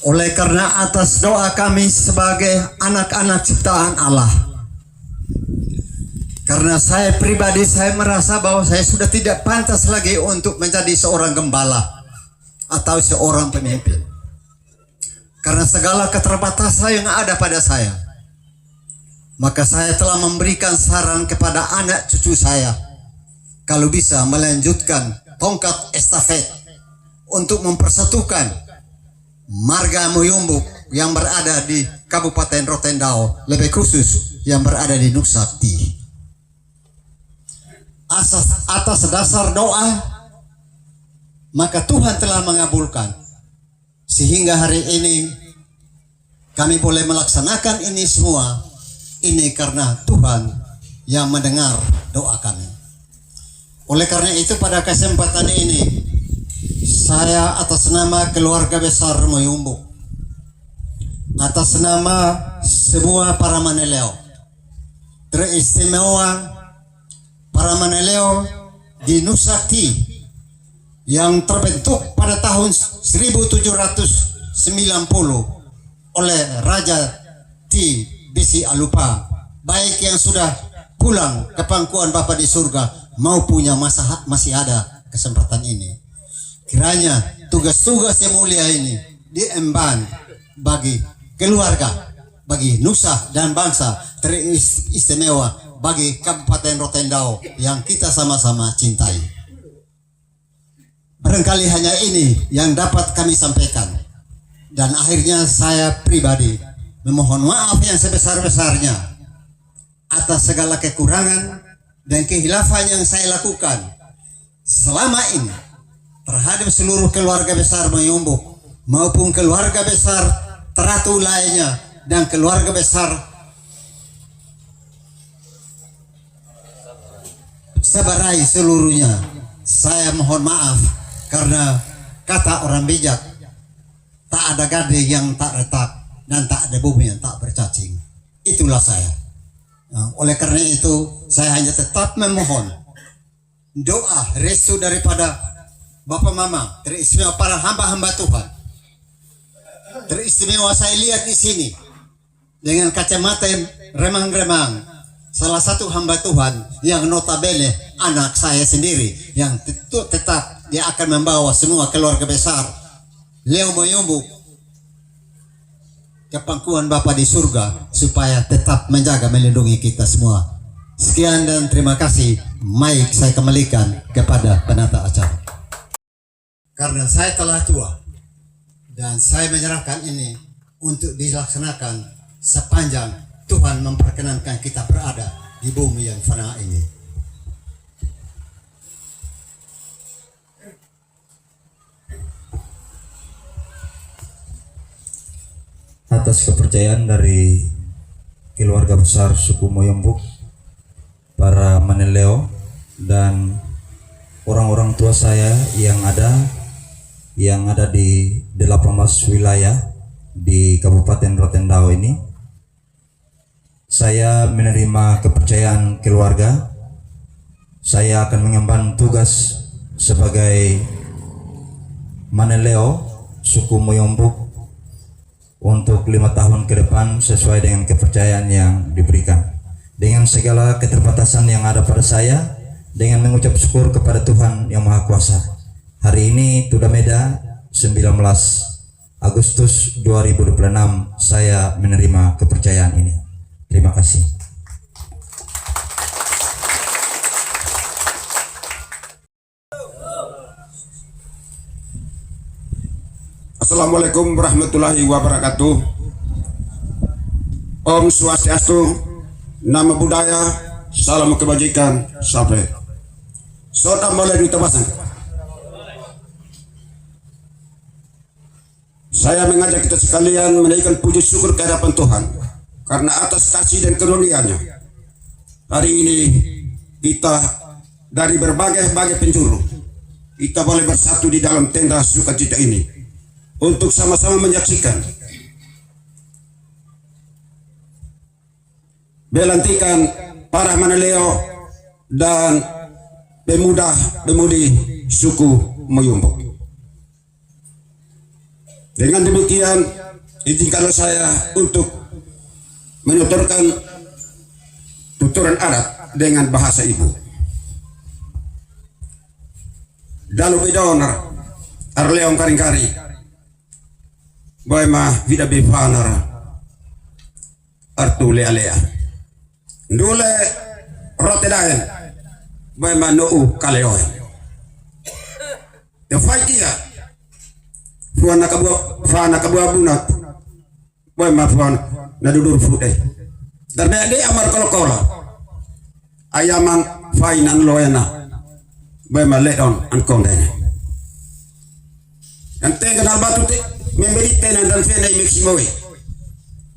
Oleh karena atas doa kami sebagai anak-anak ciptaan Allah, karena saya pribadi saya merasa bahwa saya sudah tidak pantas lagi untuk menjadi seorang gembala atau seorang pemimpin, karena segala keterbatasan yang ada pada saya. Maka saya telah memberikan saran kepada anak cucu saya, kalau bisa melanjutkan tongkat estafet untuk mempersatukan marga Moyombuk yang berada di Kabupaten Rotendao, lebih khusus yang berada di Nuksakti. Atas dasar doa, maka Tuhan telah mengabulkan, sehingga hari ini kami boleh melaksanakan ini semua. Ini karena Tuhan yang mendengar doa kami. Oleh karena itu pada kesempatan ini, saya atas nama keluarga besar Moyombuk, atas nama semua para Maneleo, teristimewa para Maneleo di Nuksakti yang terbentuk pada tahun 1790 oleh Raja Ti Bisi Alupa, baik yang sudah pulang ke pangkuan Bapa di surga maupun yang masih ada kesempatan ini. Kiranya tugas-tugas yang mulia ini diemban bagi keluarga, bagi nusa dan bangsa, teristimewa bagi Kabupaten Rotendao yang kita sama-sama cintai. Barangkali hanya ini yang dapat kami sampaikan. Dan akhirnya saya pribadi memohon maaf yang sebesar-besarnya atas segala kekurangan dan khilafah yang saya lakukan selama ini terhadap seluruh keluarga besar Moyombuk maupun keluarga besar Teratu lainnya dan keluarga besar Sabarai seluruhnya. Saya mohon maaf karena kata orang bijak, tak ada gading yang tak retak dan tak ada bumi yang tak bercacing. Itulah saya. Nah, oleh karena itu saya hanya tetap memohon doa restu daripada Bapak Mama, teristimewa para hamba-hamba Tuhan. Teristimewa saya lihat di sini dengan kacamata remang-remang salah satu hamba Tuhan yang notabene anak saya sendiri yang tetap dia akan membawa semua keluarga besar Leo Moyombuk ke pangkuan Bapa di surga supaya tetap menjaga melindungi kita semua. Sekian dan terima kasih. Mic saya kembalikan kepada penata acara. Karena saya telah tua dan saya menyerahkan ini untuk dilaksanakan sepanjang Tuhan memperkenankan kita berada di bumi yang fana ini. Atas kepercayaan dari keluarga besar suku Moyombuk, para Maneleo dan orang-orang tua saya yang ada di 18 wilayah di Kabupaten Rotendao ini, saya menerima kepercayaan keluarga. Saya akan mengemban tugas sebagai Maneleo suku Moyombuk untuk 5 tahun ke depan sesuai dengan kepercayaan yang diberikan. Dengan segala keterbatasan yang ada pada saya, dengan mengucap syukur kepada Tuhan Yang Maha Kuasa. Hari ini Tudameda 19 Agustus 2026 saya menerima kepercayaan ini. Terima kasih. Assalamualaikum warahmatullahi wabarakatuh. Om Swastiastu, Namo Buddhaya, salam kebajikan sampai. Saudara boleh diutamakan. Saya mengajak kita sekalian menaikkan puji syukur ke hadapan Tuhan karena atas kasih dan karunia-Nya. Hari ini kita dari berbagai penjuru kita boleh bersatu di dalam tenda sukacita ini untuk sama-sama menyaksikan belantikan para Manaleo dan pemuda-pemudi suku Moyombok. Dengan demikian, izinkanlah saya untuk menuturkan tuturan adat dengan bahasa ibu. Dalu bidonar arleong karing-kari boy ma vida befanar artule alea ndule rotedaen boy ma no kaleoen de faikia fuana kabua bunat boy ma fuan na dudur fude darbe de amar kolokola ayaman fainan loena boy ma ledon an kondene dan tenga dal batu te memberi tenan dan fenai meximoi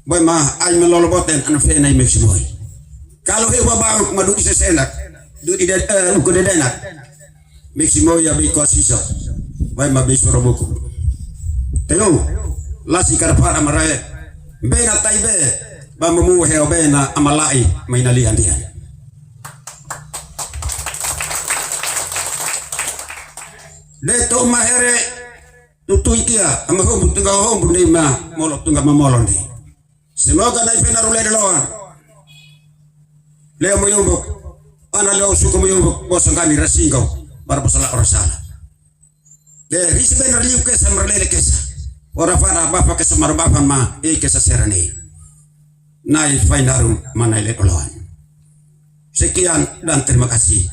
boy ma ay meloloboten an fenai meximoi kalau hewa bauk madu di sesenak du di uko de denak meximoi ya bi ko siso boy ma bi sorobuku teu lasi karpara marae bena taibe ba mu heo bena amalai mainali andian. Deto mahere tutui kia amahom tunga hom bundima molok tunga mamolon di. Semoga nai fenar ule deloan. Leo Moyombok ana leo suku Moyombok bosangani rasingo para pasala orasala. De risi benar liu kesa marlele kesa. Ora fana bapa kesa marbapan ma kesa serani. Nai fainaru mana ile deloan. Sekian dan terima kasih.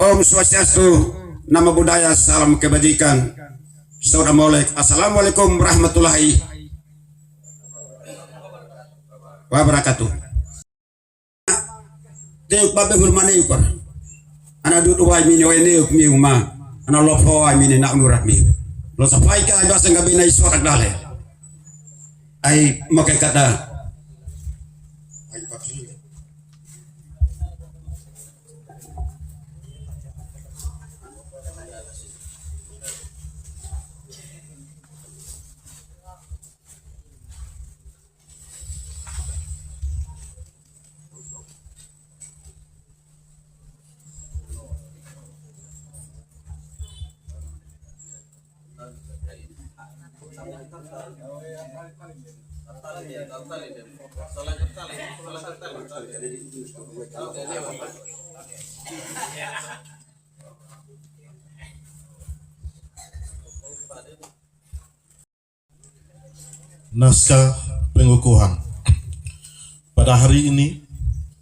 Om Swastiastu. Nama budaya, salam kebajikan. Saudara Molek, assalamualaikum warahmatullahi wabarakatuh. Teuk babe hurmane ukor. Ana dudu wai mini wai neuk mi uma. Ana lopo wai mini nak nurat mi. Lo sapai ka ai basa ngabe nai sorak dale. Ai make kata. Ai pakili. Naskah pengukuhan. Pada hari ini,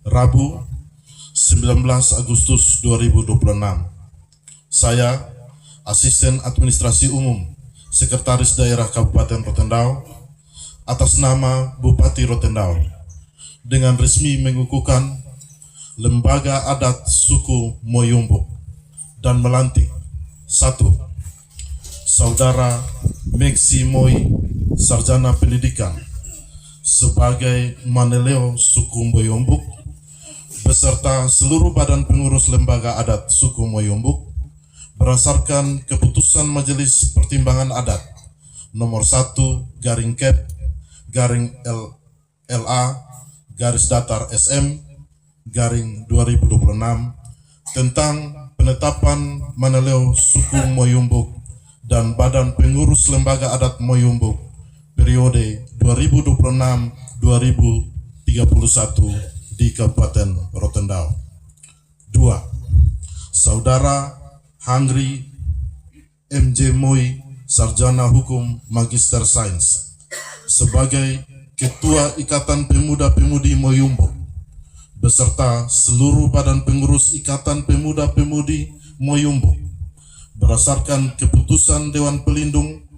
Rabu 19 Agustus 2026, saya, Asisten Administrasi Umum, Sekretaris Daerah Kabupaten Rotendao, atas nama Bupati Rotendao, dengan resmi mengukuhkan Lembaga Adat Suku Moyombok dan melantik 1. Saudara Meksi Moi, Sarjana Pendidikan, sebagai Manaleo Suku Moyombok, beserta seluruh badan pengurus Lembaga Adat Suku Moyombok, berdasarkan keputusan Majelis Pertimbangan Adat nomor 1-LA-SM-2026 tentang penetapan Manaleo Suku Moyombok dan badan pengurus Lembaga Adat Moyombok periode 2026-2031 di Kabupaten Rotendao. 2. Saudara Hangri MJ Moi, Sarjana Hukum Magister Sains, sebagai Ketua Ikatan Pemuda-Pemudi Moyombok, beserta seluruh badan pengurus Ikatan Pemuda-Pemudi Moyombok, berdasarkan keputusan Dewan Pelindung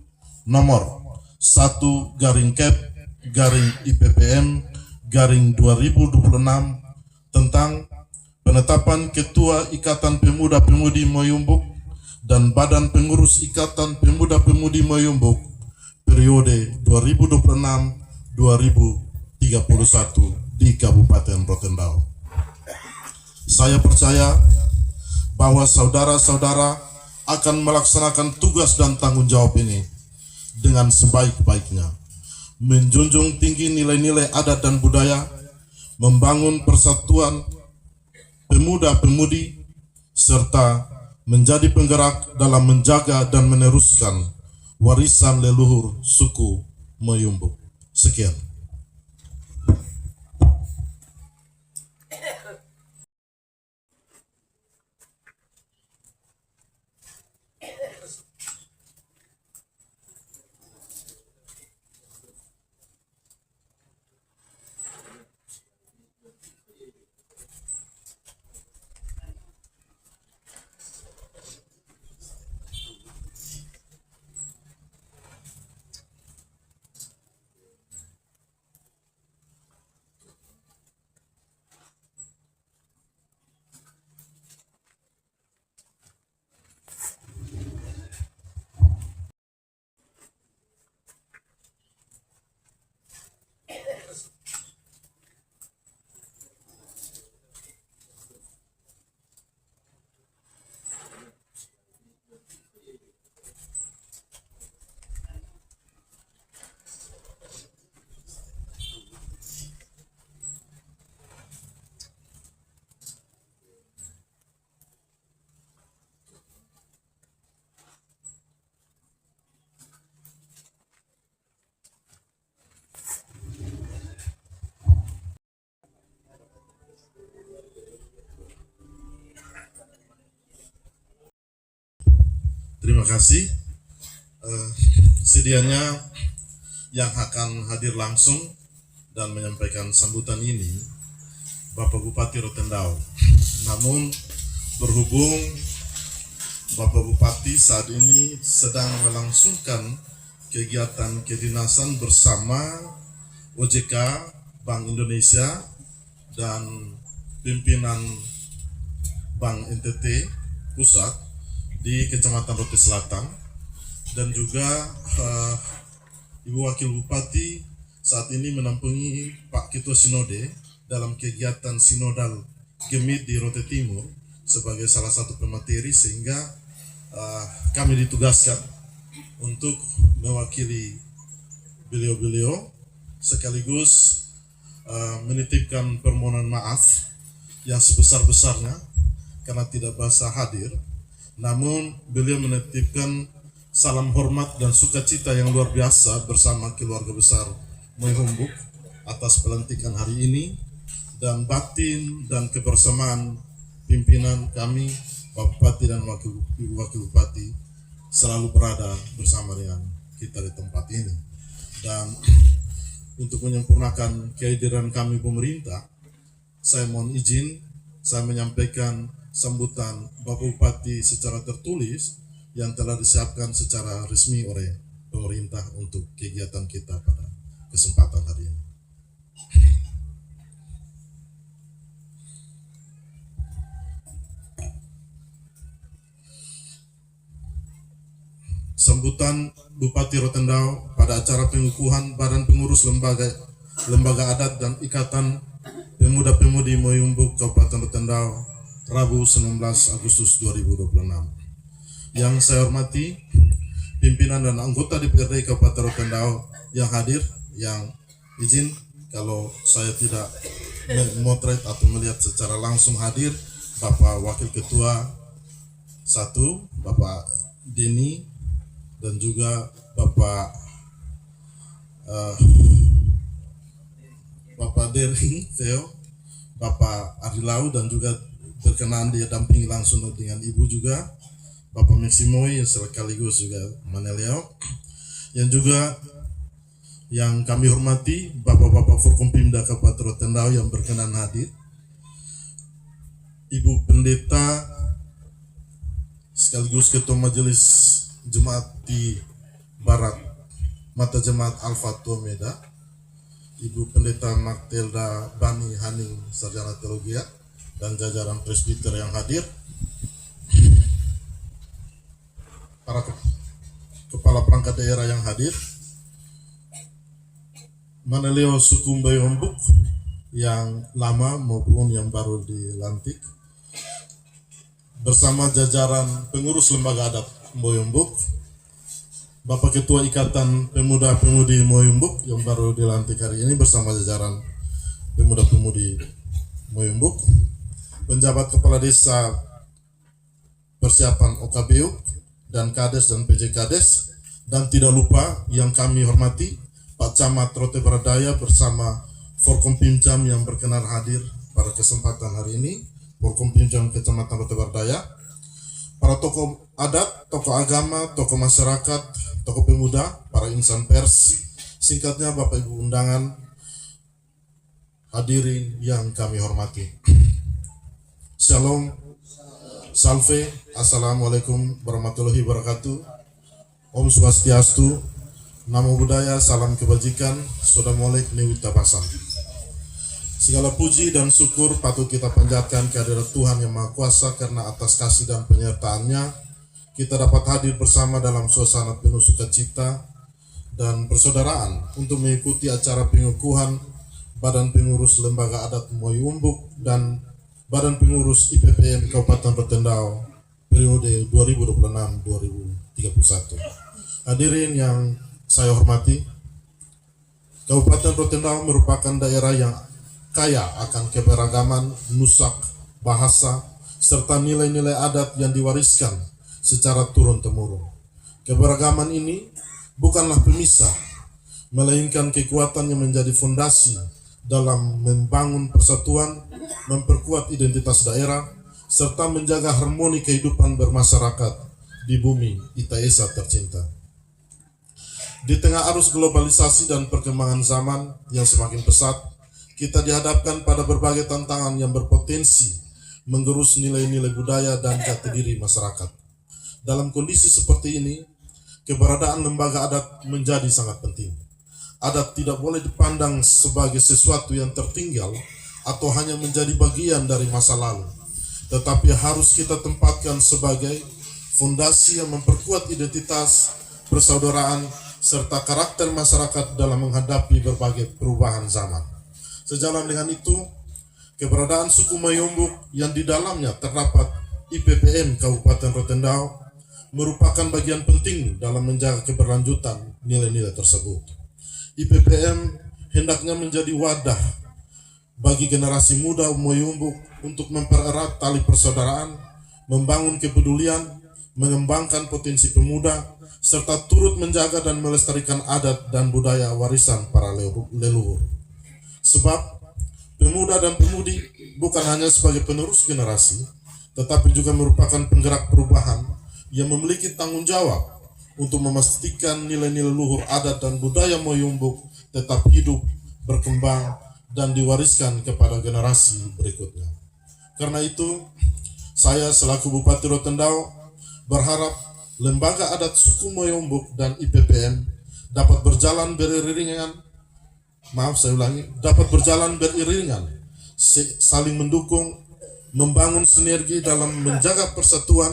nomor 1/IPPM/2026 tentang penetapan Ketua Ikatan Pemuda-Pemudi Moyumbuk dan Badan Pengurus Ikatan Pemuda-Pemudi Moyumbuk periode 2026-2031 di Kabupaten Rotendao. Saya percaya bahwa saudara-saudara akan melaksanakan tugas dan tanggung jawab ini dengan sebaik-baiknya, menjunjung tinggi nilai-nilai adat dan budaya, membangun persatuan pemuda-pemudi, serta menjadi penggerak dalam menjaga dan meneruskan warisan leluhur suku Moyumbuk. Sekian. Terima kasih. Sedianya yang akan hadir langsung dan menyampaikan sambutan ini Bapak Bupati Rotendao. Namun berhubung Bapak Bupati saat ini sedang melangsungkan kegiatan kedinasan bersama OJK Bank Indonesia dan pimpinan Bank NTT Pusat di Kecamatan Rote Selatan, dan juga Ibu Wakil Bupati saat ini menampingi Pak Ketua Sinode dalam kegiatan sinodal Gemit di Rote Timur sebagai salah satu pemateri, sehingga kami ditugaskan untuk mewakili beliau-beliau sekaligus menitipkan permohonan maaf yang sebesar-besarnya karena tidak bisa hadir. Namun beliau menitipkan salam hormat dan sukacita yang luar biasa bersama keluarga besar Moyumbuk atas pelantikan hari ini, dan batin dan kebersamaan pimpinan kami, Pak Bupati dan Ibu Wakil Bupati selalu berada bersama dengan kita di tempat ini. Dan untuk menyempurnakan kehadiran kami pemerintah, saya mohon izin saya menyampaikan sambutan Bapak Bupati secara tertulis yang telah disiapkan secara resmi oleh pemerintah untuk kegiatan kita pada kesempatan hari ini. Sambutan Bupati Rotendao pada acara pengukuhan Badan Pengurus Lembaga Adat dan Ikatan Pemuda-Pemudi Moyumbuk Kabupaten Rotendao Rabu 19 Agustus 2026. Yang saya hormati pimpinan dan anggota DPRD Kabupaten Rotendao yang hadir, yang izin kalau saya tidak memotret atau melihat secara langsung hadir, Bapak Wakil Ketua 1, Bapak Denny, dan juga Bapak Dering Theo, Bapak Arilau, dan juga berkenan dia dampingi langsung dengan Ibu juga Bapak Maximoy sekaligus juga Maneliao, yang juga yang kami hormati Bapak-Bapak Forkompimda Kabupaten Rotendao yang berkenan hadir, Ibu Pendeta sekaligus Ketua Majelis Jemaat di Barat Mata Jemaat Al-Fatwa Meda, Ibu Pendeta Magdelda Bani Haning Sarjana Teologi, dan jajaran presbiter yang hadir, para kepala perangkat daerah yang hadir, Manaleo suku Mbayombuk yang lama maupun yang baru dilantik, bersama jajaran pengurus lembaga adat Mbayombuk, Bapak Ketua Ikatan Pemuda-Pemudi Mbayombuk yang baru dilantik hari ini bersama jajaran Pemuda-Pemudi Mbayombuk, penjabat kepala desa persiapan OKBU dan Kades dan PJ Kades, dan tidak lupa yang kami hormati Pak Camat Rote Baradaya bersama Forkompimjam yang berkenan hadir pada kesempatan hari ini, Forkompimjam Kecamatan Rote Baradaya, para tokoh adat, tokoh agama, tokoh masyarakat, tokoh pemuda, para insan pers, singkatnya Bapak Ibu undangan, hadirin yang kami hormati. Shalom, salve, assalamualaikum warahmatullahi wabarakatuh. Om Swastiastu, Namo Buddhaya, salam kebajikan, Sodamolek Niwita Pasang. Segala puji dan syukur patut kita panjatkan kehadirat Tuhan Yang Maha Kuasa, karena atas kasih dan penyertaan-Nya kita dapat hadir bersama dalam suasana penuh sukacita dan persaudaraan untuk mengikuti acara pengukuhan Badan Pengurus Lembaga Adat Mbayombuk dan Badan Pengurus IPPM Kabupaten Rotendao periode 2026-2031. Hadirin yang saya hormati, Kabupaten Rotendao merupakan daerah yang kaya akan keberagaman nusak, bahasa, serta nilai-nilai adat yang diwariskan secara turun-temurun. Keberagaman ini bukanlah pemisah, melainkan kekuatan yang menjadi fondasi dalam membangun persatuan, memperkuat identitas daerah, serta menjaga harmoni kehidupan bermasyarakat di bumi Itaesa tercinta. Di tengah arus globalisasi dan perkembangan zaman yang semakin pesat, kita dihadapkan pada berbagai tantangan yang berpotensi menggerus nilai-nilai budaya dan jati diri masyarakat. Dalam kondisi seperti ini, keberadaan lembaga adat menjadi sangat penting. Adat tidak boleh dipandang sebagai sesuatu yang tertinggal atau hanya menjadi bagian dari masa lalu, tetapi harus kita tempatkan sebagai fondasi yang memperkuat identitas, persaudaraan, serta karakter masyarakat dalam menghadapi berbagai perubahan zaman. Sejalan dengan itu, keberadaan suku Mbayombuk yang di dalamnya terdapat IPPM Kabupaten Rotendao merupakan bagian penting dalam menjaga keberlanjutan nilai-nilai tersebut. IPPM hendaknya menjadi wadah bagi generasi muda Mbayombuk untuk mempererat tali persaudaraan, membangun kepedulian, mengembangkan potensi pemuda, serta turut menjaga dan melestarikan adat dan budaya warisan para leluhur. Sebab pemuda dan pemudi bukan hanya sebagai penerus generasi, tetapi juga merupakan penggerak perubahan yang memiliki tanggung jawab untuk memastikan nilai-nilai luhur adat dan budaya Mbayombuk tetap hidup, berkembang, dan diwariskan kepada generasi berikutnya. Karena itu, saya selaku Bupati Rotendao berharap lembaga adat suku Mbayombuk dan IPPM dapat berjalan beriringan, dapat berjalan beriringan, saling mendukung, membangun sinergi dalam menjaga persatuan,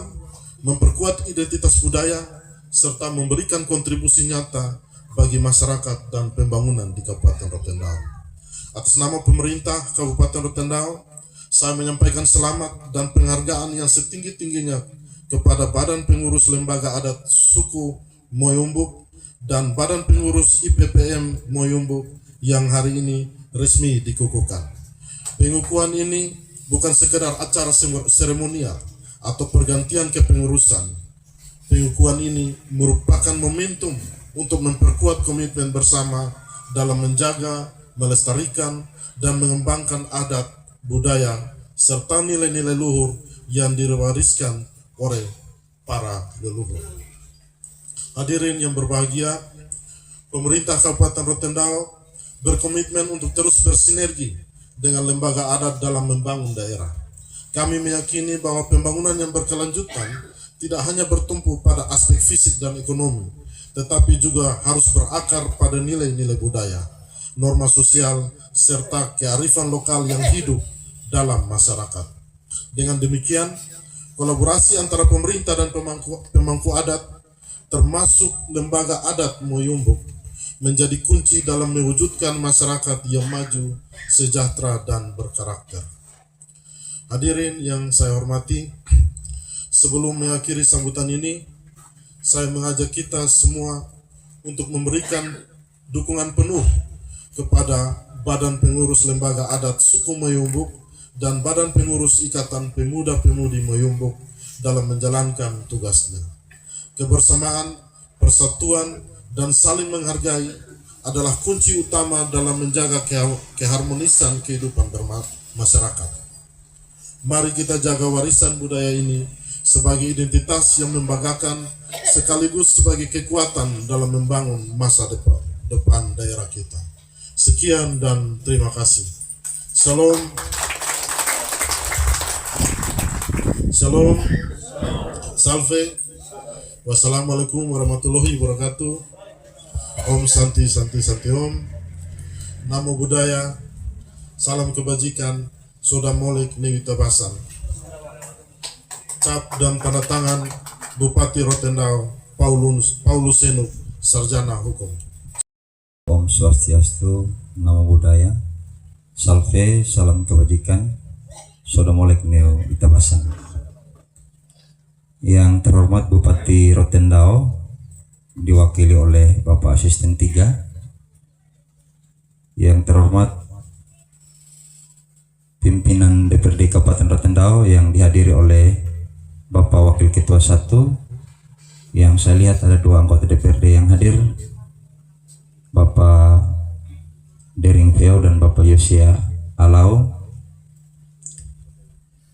memperkuat identitas budaya, serta memberikan kontribusi nyata bagi masyarakat dan pembangunan di Kabupaten Rotendao. Atas nama pemerintah Kabupaten Rotendao, saya menyampaikan selamat dan penghargaan yang setinggi-tingginya kepada Badan Pengurus Lembaga Adat Suku Mbayombuk dan Badan Pengurus IPPM Mbayombuk yang hari ini resmi dikukuhkan. Pengukuhan ini bukan sekedar acara seremonial atau pergantian kepengurusan. Pengukuhan ini merupakan momentum untuk memperkuat komitmen bersama dalam menjaga, melestarikan, dan mengembangkan adat, budaya, serta nilai-nilai luhur yang diwariskan oleh para leluhur. Hadirin yang berbahagia, pemerintah Kabupaten Rotendao berkomitmen untuk terus bersinergi dengan lembaga adat dalam membangun daerah. Kami meyakini bahwa pembangunan yang berkelanjutan tidak hanya bertumpu pada aspek fisik dan ekonomi, tetapi juga harus berakar pada nilai-nilai budaya, norma sosial, serta kearifan lokal yang hidup dalam masyarakat. Dengan demikian, kolaborasi antara pemerintah dan pemangku adat, termasuk lembaga adat Moyombok, menjadi kunci dalam mewujudkan masyarakat yang maju, sejahtera, dan berkarakter. Hadirin yang saya hormati, sebelum mengakhiri sambutan ini, saya mengajak kita semua untuk memberikan dukungan penuh kepada Badan Pengurus Lembaga Adat Suku Moyombok dan Badan Pengurus Ikatan Pemuda-Pemudi Moyombok dalam menjalankan tugasnya. Kebersamaan, persatuan, dan saling menghargai adalah kunci utama dalam menjaga keharmonisan kehidupan bermasyarakat. Mari kita jaga warisan budaya ini sebagai identitas yang membanggakan sekaligus sebagai kekuatan dalam membangun masa depan daerah kita. Sekian dan terima kasih. Shalom. Shalom. Salve. Wassalamualaikum warahmatullahi wabarakatuh. Om Santi Santi Santi Om. Namo Buddhaya. Salam kebajikan. Soda Molek Newita Basan. Cap dan tanda tangan Bupati Rotendao Paulus Senuk, Sarjana Hukum. Om Swastiastu, Namo Buddhaya, Salve, salam kebajikan, Soda Molek Newita Basan. Yang terhormat Bupati Rotendao, diwakili oleh Bapak Asisten 3. Yang terhormat pimpinan DPRD Kabupaten Rotendao yang dihadiri oleh Bapak Wakil Ketua 1, yang saya lihat ada 2 anggota DPRD yang hadir, Bapak Dering Veo dan Bapak Yosia Alau.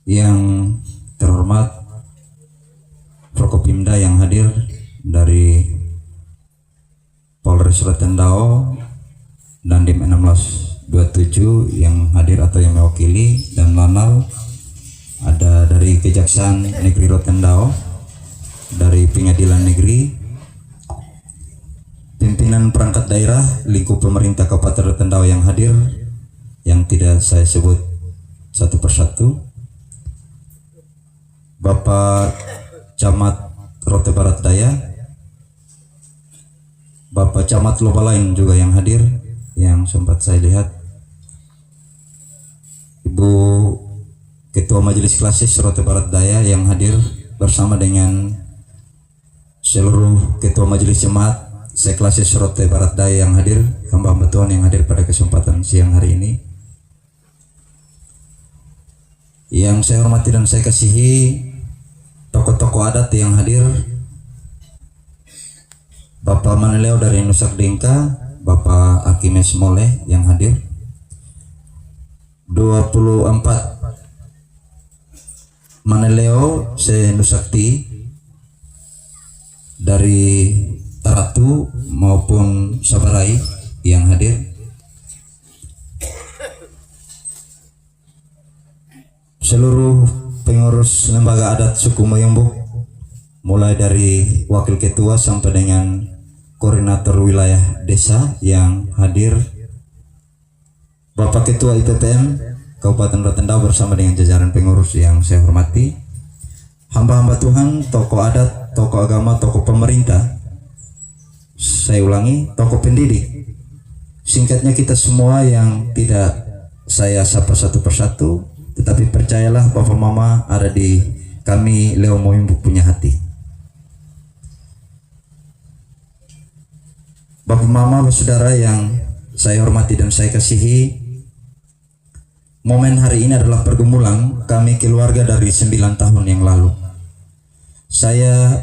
Yang terhormat Prokopimda yang hadir dari Polres Rotendao dan Dim 1627 yang hadir atau yang mewakili, dan Lanal ada dari Kejaksaan Negeri Rotendao, dari Pengadilan Negeri, pimpinan perangkat daerah lingkup pemerintah Kabupaten Rotendao yang hadir, yang tidak saya sebut satu persatu, Bapak Camat Rote Barat Daya, Bapak Camat Lobalain juga yang hadir, yang sempat saya lihat, Ibu Ketua Majelis Klasis Rote Barat Daya yang hadir bersama dengan seluruh Ketua Majelis Jemaat Seklasis Rote Barat Daya yang hadir, hamba-hamba Tuhan yang hadir pada kesempatan siang hari ini. Yang saya hormati dan saya kasihi tokoh-tokoh adat yang hadir, Bapak Maneleo dari Nusak Dengka, Bapak Akimes Moleh yang hadir, 24 Maneleo se Nusakti dari Taratu maupun Sabarai yang hadir, seluruh pengurus lembaga adat suku Moyombok, mulai dari wakil ketua sampai dengan koordinator wilayah desa yang hadir, Bapak Ketua IPPM Kabupaten Rotendao bersama dengan jajaran pengurus yang saya hormati, hamba-hamba Tuhan, tokoh adat, tokoh agama, tokoh pemerintah, saya ulangi, tokoh pendidik, singkatnya kita semua yang tidak saya sapa satu persatu, tetapi percayalah Bapak Mama ada di kami Leo Moyombok punya hati. Bapak Mama, saudara yang saya hormati dan saya kasihi, momen hari ini adalah pergumulan kami keluarga dari 9 tahun yang lalu. Saya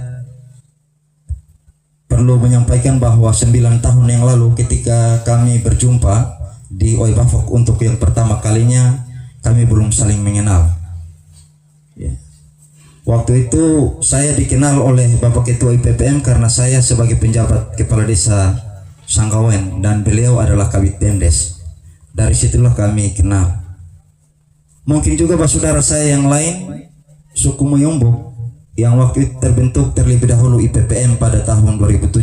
perlu menyampaikan bahwa 9 tahun yang lalu ketika kami berjumpa di Oibafok untuk yang pertama kalinya, kami belum saling mengenal. Ya. Waktu itu saya dikenal oleh Bapak Ketua IPPM karena saya sebagai penjabat Kepala Desa Sangkawen dan beliau adalah Kabid Dendes. Dari situlah kami kenal. Mungkin juga saudara saya yang lain suku Moyombok yang waktu itu terbentuk terlebih dahulu IPPM pada tahun 2017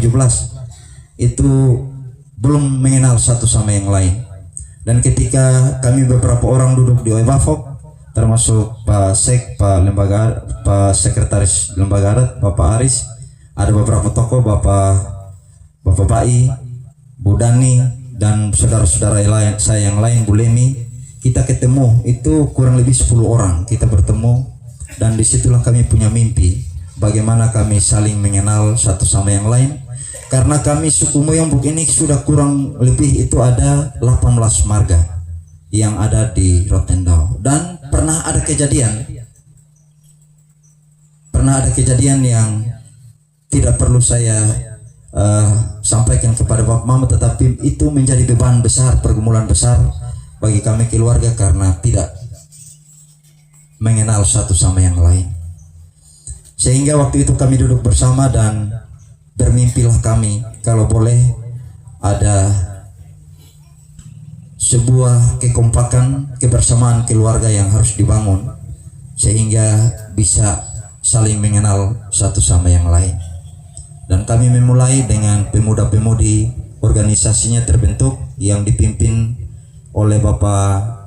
itu belum mengenal satu sama yang lain. Dan ketika kami beberapa orang duduk di Oibafok, termasuk Pak Sek, Pak Sekretaris Lembaga Adat, Bapak Aris, ada beberapa tokoh, Bapak Bai, Bu Dani, dan saudara-saudara saya yang lain, Bu Lemi. Kita ketemu itu kurang lebih 10 orang kita bertemu, dan disitulah kami punya mimpi bagaimana kami saling mengenal satu sama yang lain. Karena kami suku Moyombok ini sudah kurang lebih itu ada 18 marga yang ada di Rotendao, dan pernah ada kejadian yang tidak perlu saya sampaikan kepada Bapak Mama, tetapi itu menjadi beban besar, pergumulan besar bagi kami keluarga karena tidak mengenal satu sama yang lain. Sehingga waktu itu kami duduk bersama dan bermimpilah kami kalau boleh ada sebuah kekompakan, kebersamaan keluarga yang harus dibangun sehingga bisa saling mengenal satu sama yang lain. Dan kami memulai dengan pemuda-pemudi, organisasinya terbentuk yang dipimpin oleh Bapak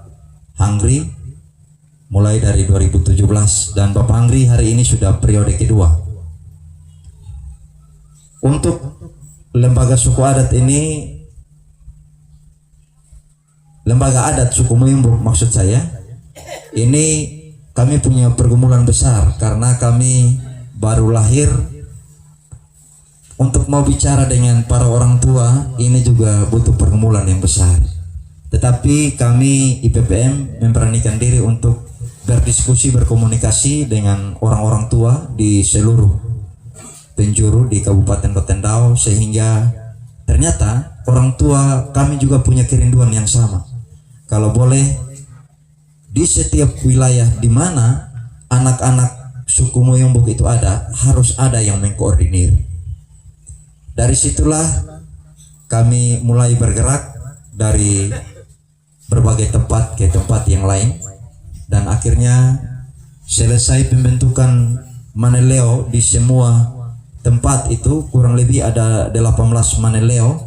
Hangri mulai dari 2017, dan Bapak Hangri hari ini sudah periode kedua. Untuk lembaga suku adat ini, lembaga adat suku Moyombok maksud saya, ini kami punya pergumulan besar karena kami baru lahir. Untuk mau bicara dengan para orang tua ini juga butuh pergumulan yang besar. Tetapi kami IPPM memberanikan diri untuk berdiskusi, berkomunikasi dengan orang-orang tua di seluruh penjuru di Kabupaten Rotendao, sehingga ternyata orang tua kami juga punya kerinduan yang sama. Kalau boleh di setiap wilayah di mana anak-anak suku Moyombok itu ada, harus ada yang mengkoordinir. Dari situlah kami mulai bergerak dari berbagai tempat ke tempat yang lain, dan akhirnya selesai pembentukan Maneleo di semua tempat itu, kurang lebih ada 18 Maneleo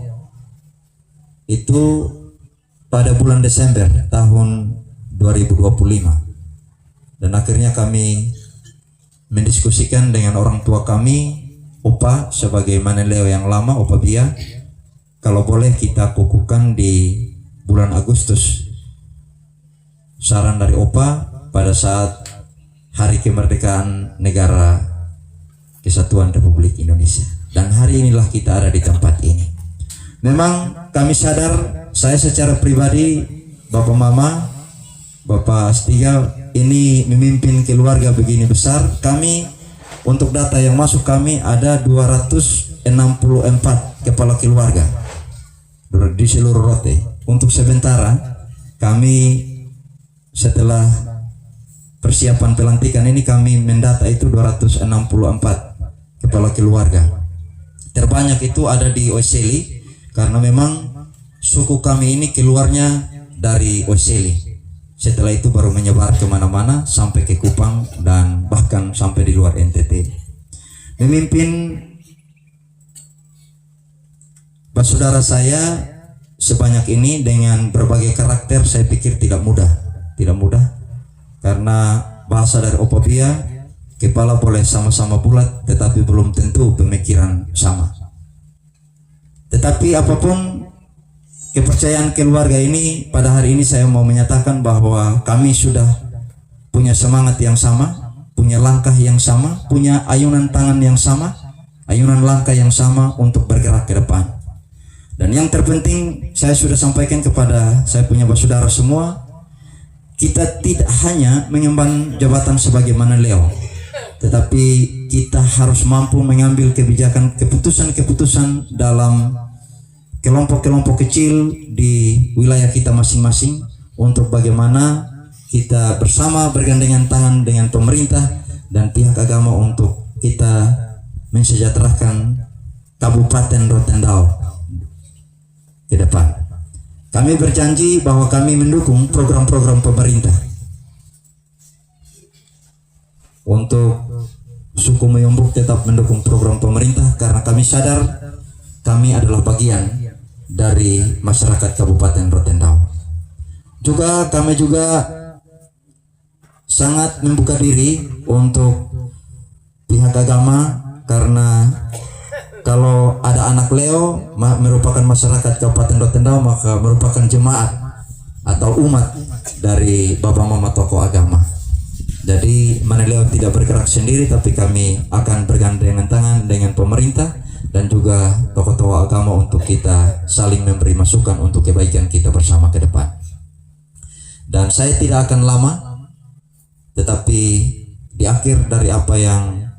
itu pada bulan Desember tahun 2025. Dan akhirnya kami mendiskusikan dengan orang tua kami, Opa sebagai Maneleo yang lama, Opa Bia, kalau boleh kita kukuhkan di bulan Agustus. Saran dari Opa pada saat hari kemerdekaan negara Kesatuan Republik Indonesia, dan hari inilah kita ada di tempat ini. Memang kami sadar, saya secara pribadi, Bapak Mama, Bapak Astiga ini memimpin keluarga begini besar. Kami untuk data yang masuk kami ada 264 kepala keluarga di seluruh Rote. Untuk sementara kami setelah persiapan pelantikan ini kami mendata itu 264 kepala keluarga. Terbanyak itu ada di Oseli karena memang suku kami ini keluarnya dari Oseli. Setelah itu baru menyebar kemana-mana sampai ke Kupang dan bahkan sampai di luar NTT. Memimpin saudara saya sebanyak ini dengan berbagai karakter, saya pikir tidak mudah karena bahasa dari Opa Bia, kepala boleh sama-sama bulat tetapi belum tentu pemikiran sama. Tetapi apapun kepercayaan keluarga ini, pada hari ini saya mau menyatakan bahwa kami sudah punya semangat yang sama, punya langkah yang sama, punya ayunan tangan yang sama, ayunan langkah yang sama untuk bergerak ke depan. Dan yang terpenting saya sudah sampaikan kepada saya punya saudara semua, kita tidak hanya mengemban jabatan sebagai Maneleo, tetapi kita harus mampu mengambil kebijakan, keputusan-keputusan dalam kelompok-kelompok kecil di wilayah kita masing-masing untuk bagaimana kita bersama bergandengan tangan dengan pemerintah dan pihak agama untuk kita mensejahterakan Kabupaten Rotendao ke depan. Kami berjanji bahwa kami mendukung program-program pemerintah untuk suku Moyombok, tetap mendukung program pemerintah karena kami sadar kami adalah bagian dari masyarakat Kabupaten Rotendao. Kami juga sangat membuka diri untuk pihak agama, karena kalau ada anak Leo merupakan masyarakat Kabupaten Rotendao, maka merupakan jemaat atau umat dari Bapak Mama tokoh agama. Jadi Maneleo tidak bergerak sendiri, tapi kami akan bergandengan tangan dengan pemerintah dan juga tokoh-tokoh agama untuk kita saling memberi masukan untuk kebaikan kita bersama ke depan. Dan saya tidak akan lama, tetapi di akhir dari apa yang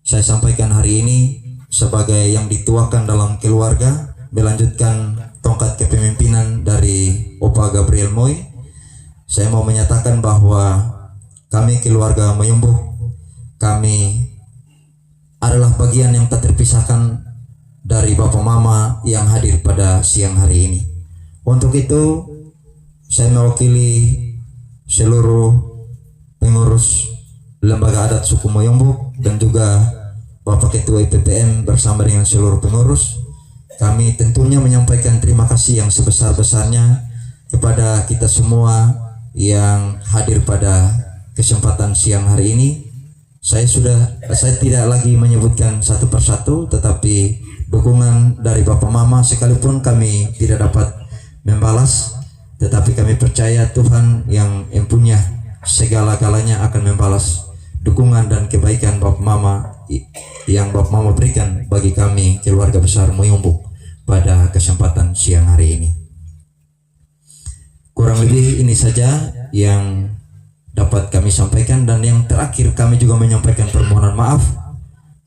saya sampaikan hari ini sebagai yang dituakan dalam keluarga, melanjutkan tongkat kepemimpinan dari Opa Gabriel Moy, saya mau menyatakan bahwa kami keluarga Moyombok, kami adalah bagian yang tak terpisahkan dari Bapak Mama yang hadir pada siang hari ini. Untuk itu, saya mewakili seluruh pengurus lembaga adat suku Moyombok dan juga Bapak Ketua IPPM bersama dengan seluruh pengurus. Kami tentunya menyampaikan terima kasih yang sebesar-besarnya kepada kita semua yang hadir pada kesempatan siang hari ini. Saya tidak lagi menyebutkan satu persatu, tetapi dukungan dari Bapak Mama sekalipun kami tidak dapat membalas, tetapi kami percaya Tuhan yang punya segala-galanya akan membalas dukungan dan kebaikan Bapak Mama yang Bapak Mama berikan bagi kami keluarga besar Moyombok pada kesempatan siang hari ini. Kurang lebih ini saja yang dapat kami sampaikan, dan yang terakhir kami juga menyampaikan permohonan maaf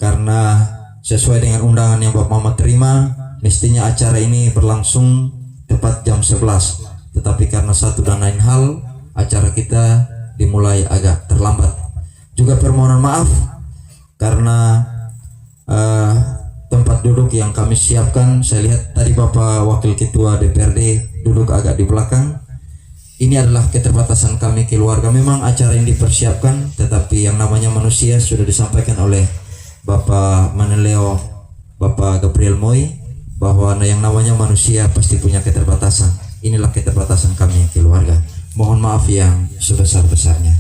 karena sesuai dengan undangan yang Bapak Mama terima, mestinya acara ini berlangsung tepat jam 11, tetapi karena satu dan lain hal acara kita dimulai agak terlambat. Juga permohonan maaf karena tempat duduk yang kami siapkan, saya lihat tadi Bapak Wakil Ketua DPRD duduk agak di belakang. Ini adalah keterbatasan kami keluarga. Memang acara yang dipersiapkan, tetapi yang namanya manusia sudah disampaikan oleh Bapak Maneleo, Bapak Gabriel Moy, bahwa yang namanya manusia pasti punya keterbatasan. Inilah keterbatasan kami keluarga. Mohon maaf yang sebesar-besarnya.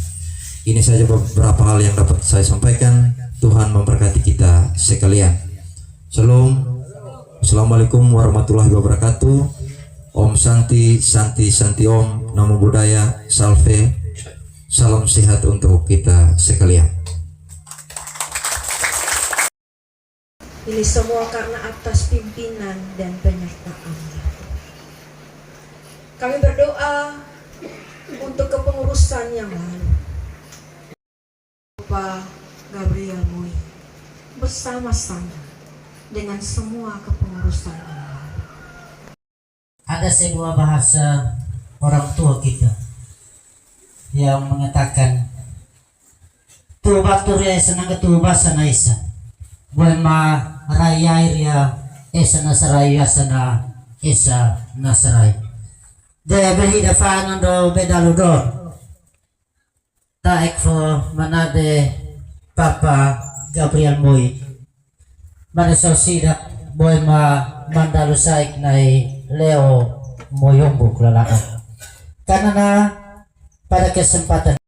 Ini saja beberapa hal yang dapat saya sampaikan. Tuhan memberkati kita sekalian. Shalom. Assalamualaikum warahmatullahi wabarakatuh. Om Santi, Santi, Santi Om, Namo Buddhaya, Salve, salam sehat untuk kita sekalian. Ini semua karena atas pimpinan dan penyertaan-Nya. Kami berdoa untuk kepengurusan yang lalu. Bapak Gabriel Moy bersama-sama dengan semua kepengurusan yang lalu. Ada sebuah bahasa orang tua kita yang mengatakan tubatur ya senang ketubasa na isa buat ma rayair ya esa nasaray asana esa nasaray de behida fanan do bedaludor taek fo manade Papa Gabriel Moy manasal sidak boy ma mandalusaik nai Leo Moyombok lalakan. Karena pada kesempatan